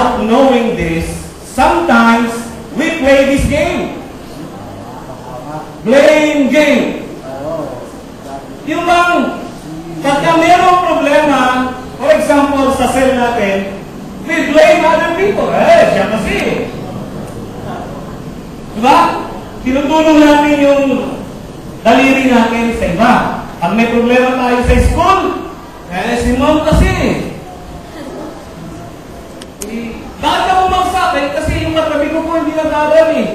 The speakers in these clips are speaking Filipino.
without knowing this, sometimes we play this game. Blame game. Yung bang, pagka mayroong problema, for example, sa cell natin, we blame other people. Siya kasi. Diba? Tinutulong natin yung daliri natin sa iba. Pag may problema tayo sa school, si mom kasi. Bakit ka bumagsak? Kasi yung katabi ko po hindi nag-aaral eh.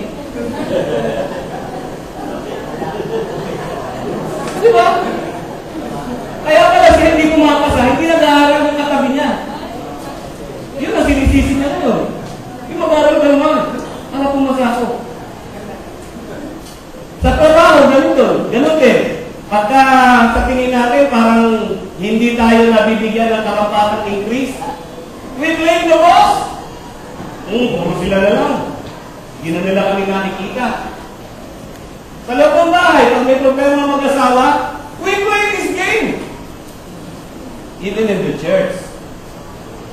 Diba? Kaya pala siya hindi pumapasa, hindi nag-aaral ng katabi niya. Yun ang sinisisi niya ngayon. Yung mag-aaral ka naman. Ano pumasa ako? Sa trabaho, ganun din. Pagka sa tingin natin, parang hindi tayo nabibigyan ng karapatang increase, we blame the boss. Puro sila na lang. Hindi na nila kami nakikita. Sa loob ng bahay, pag may problema mag-asawa, we play this game. Even in the church,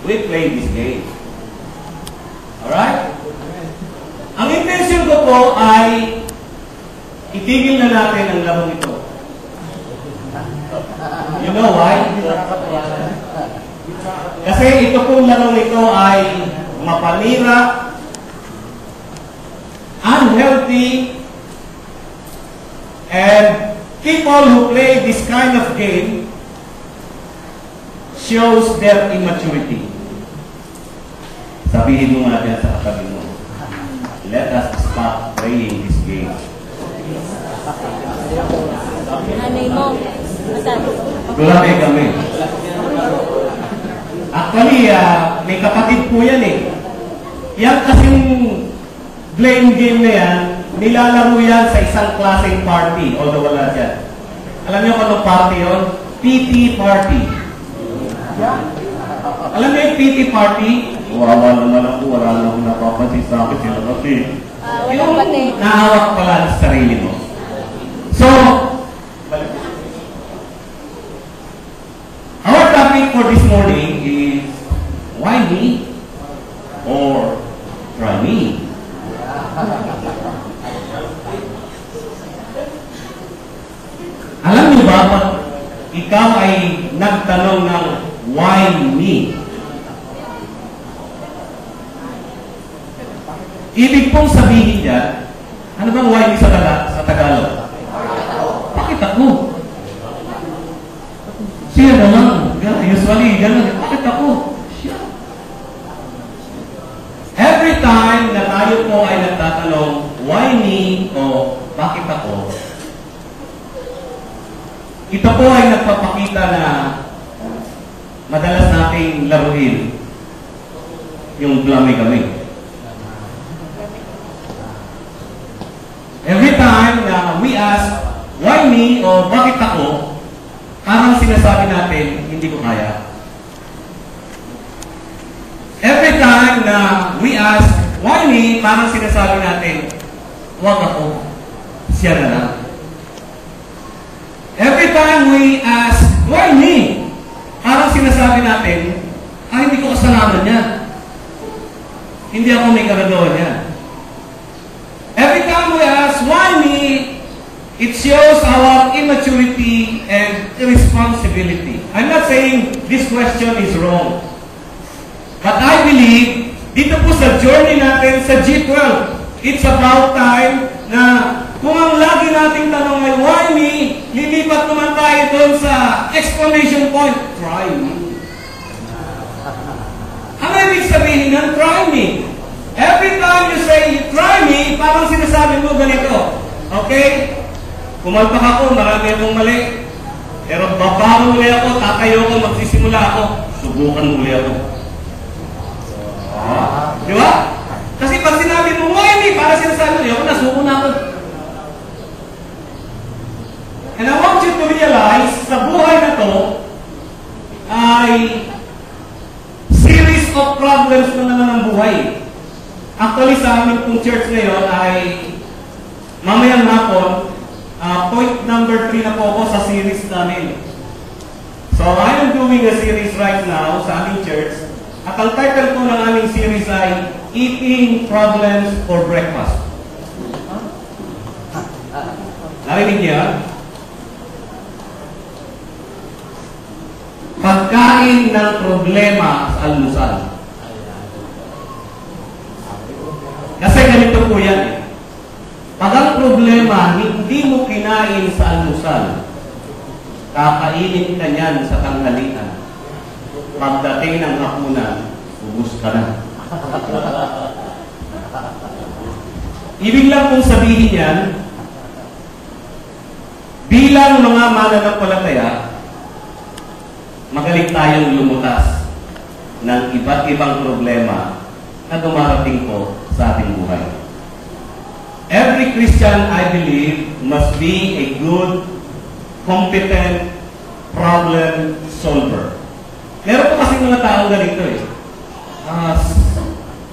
we play this game. Alright? Ang intention ko po ay itigil na natin ang larong ito. You know why? Kasi ito pong larong ito ay mapanira, unhealthy, and people who play this kind of game shows their immaturity. Sabihin mo nga dyan sa katabi mo, let us stop playing this game. Nanay mo, masabi. Grabe kami. Actually, may kapatid po yan eh. Yan kasing blame game na yan, nilalaro yan sa isang klaseng party, although wala dyan. Alam niyo kung anong party yun? PT party. Alam niyo yung PT party? Wawa naman ako, wala naman napapansin sa akin sila kasi. Yung nahawak pala sa sarili mo. So, our topic for this morning is, why me? Or try me? Alam niyo ba, pag ikaw ay nagtanong ng why me? Ibig pong sabihin niya, ano bang why me sa Tagalog? Bakit ako? Siya naman. Usually, gano'n. Bakit ako? Siya. Every time na tayo po ay nagtatanong, why me? O bakit ako? Ito po ay nagpapakita na madalas nating laruin yung blame kami. Every time na we ask, why me? O bakit ako? Parang sinasabi natin, hindi ko kaya. Every time na we ask, why me? Parang sinasabi natin, wag ako. Siya na lang. Every time we ask, why me? Parang sinasabi natin, hindi ko kasalanan niya. Hindi ako may karagawa niya. Every time we ask, why me? It shows our immaturity and irresponsibility. I'm not saying this question is wrong. But I believe, dito po sa journey natin sa G12, it's about time na kung ang lagi nating tanong ay why me, lilipat naman tayo doon sa exclamation point, try me. Ano ibig sabihin ng try me? Every time you say, try me, parang sinasabi mo ganito. Okay? Kumalpak ako, marami akong mali. Pero babago muli ako, tatayo ako, magsisimula ako, subukan muli ako. Di ba? Kasi pag sinabi mo, why me? Para sinasabi mo, nasuko na ako. And I want you to realize, sa buhay na to, ay series of problems na naman ang buhay. Actually, sa amin pong church ngayon ay mamayang hapon, point number 3 na po ako sa series namin. So, I am doing a series right now sa aming church. At ang title po ng aming series eating problems for breakfast. Narinig niyo yan? Pagkain ng problema sa almusal. Kasi ganito po yan eh. Pag ang problema hindi mo kinain sa almusal, kakainin ka niyan sa tanghalian. Pagdating ng hapunan, ubus ka na. Ibig lang kong sabihin yan, bilang mga mananampalataya, magaling tayong lumutas ng iba't ibang problema na dumarating po sa ating buhay. Every Christian, I believe, must be a good, competent problem solver. Meron po kasi mga taong ganito eh.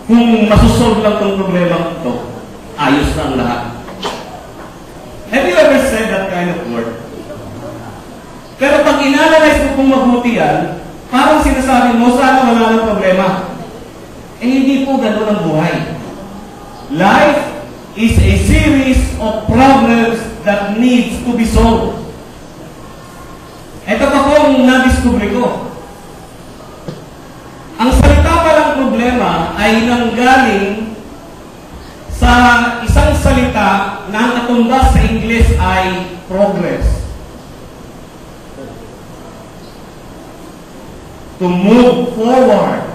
Kung masusolve lang itong problema ito, ayos na ang lahat. Have you ever said that kind of word? Pero pag inanalyze mo kung mabuti yan, parang sinasabi mo, sana wala ng problema. Eh hindi po gano'n ang buhay. Life is a series of problems that needs to be solved. Ito pa po ang nadiskubre ko. Ang salita palang problema ay nanggaling sa isang salita na ang katumbas sa English ay progress. To move forward.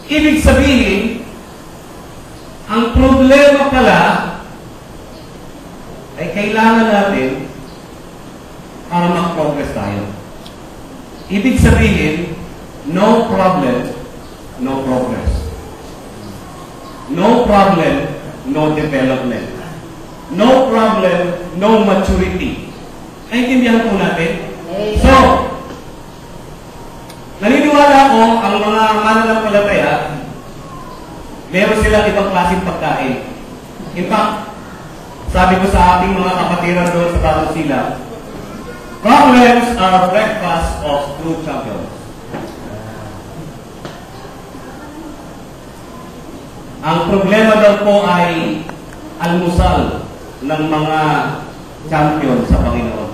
Ibig sabihin, ang problema pala ay kailangan natin para mag-progress tayo. Ibig sabihin, no problem, no progress. No problem, no development. No problem, no maturity. Naintindihan po natin? So, naniniwala ko ang mga mananampalataya, meron silang ibang klaseng pagkain. In fact, sabi ko sa ating mga kapatiran doon sa Batang Sila, problems are breakfast of true champions. Ang problema daw po ay almusal ng mga champion sa Panginoon.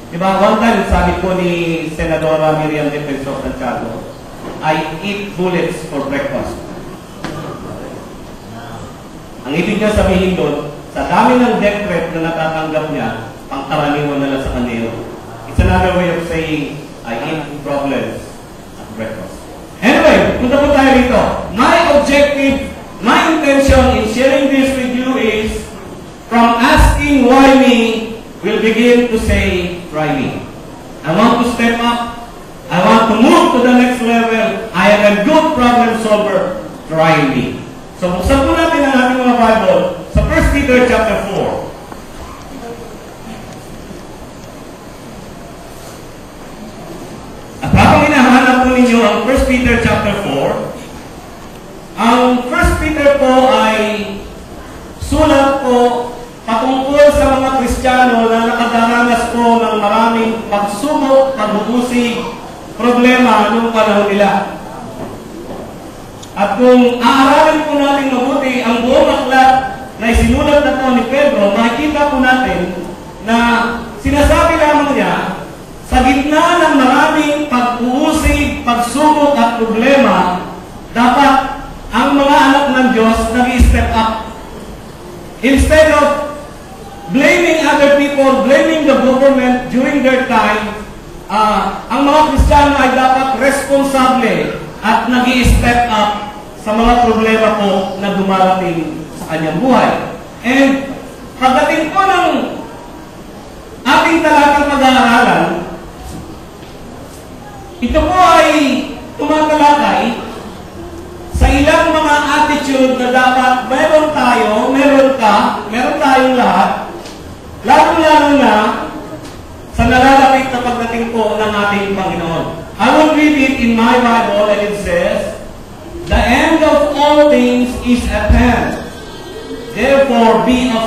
Diba, one time, sabi po ni Senadora Miriam Defensor Santiago, I eat bullets for breakfast. Ang ibig niya sabihin doon, sa dami ng death threat na natatanggap niya, pangkaraniwan na lang sa kanila. It's another way of saying, I eat problems at breakfast. Anyway, punta po tayo rito. My objective, my intention in sharing this with you is, from asking why me, we'll begin to say, try me. I want to step up. I want to move to the next level. I am a good problem solver. Try me. So, buksan po natin ang ating mga Bible sa 1 Peter chapter 4. At habang hinahanap po ninyo ang 1 Peter chapter 4, ang 1 Peter po ay sulat po patungkol sa mga Kristiyano na nakadaranas po ng maraming pagsubok, pag-uusig, problema noong panahon nila. At kung aaralin po natin mabuti ang buong aklat na isinulat na po ni Pedro, makikita po natin na sinasabi lamang niya, sa gitna ng maraming pag-uusig, pagsubok at problema, dapat ang mga anak ng Diyos nag-step up. Instead of blaming other people, blaming the government during their time, ang mga Kristiyano ay dapat responsable at nag-i-step up sa mga problema po na dumarating sa kanyang buhay. And pagdating po ng ating talatang pag-aaralan, ito po ay tumatalakay sa ilang mga attitude na dapat meron tayo, meron ka, meron tayong lahat, lalo-lalo na sa nalalapit na pagdating po ng ating Panginoon. I will read it in my Bible and it says, the end of all things is at hand. Therefore, be of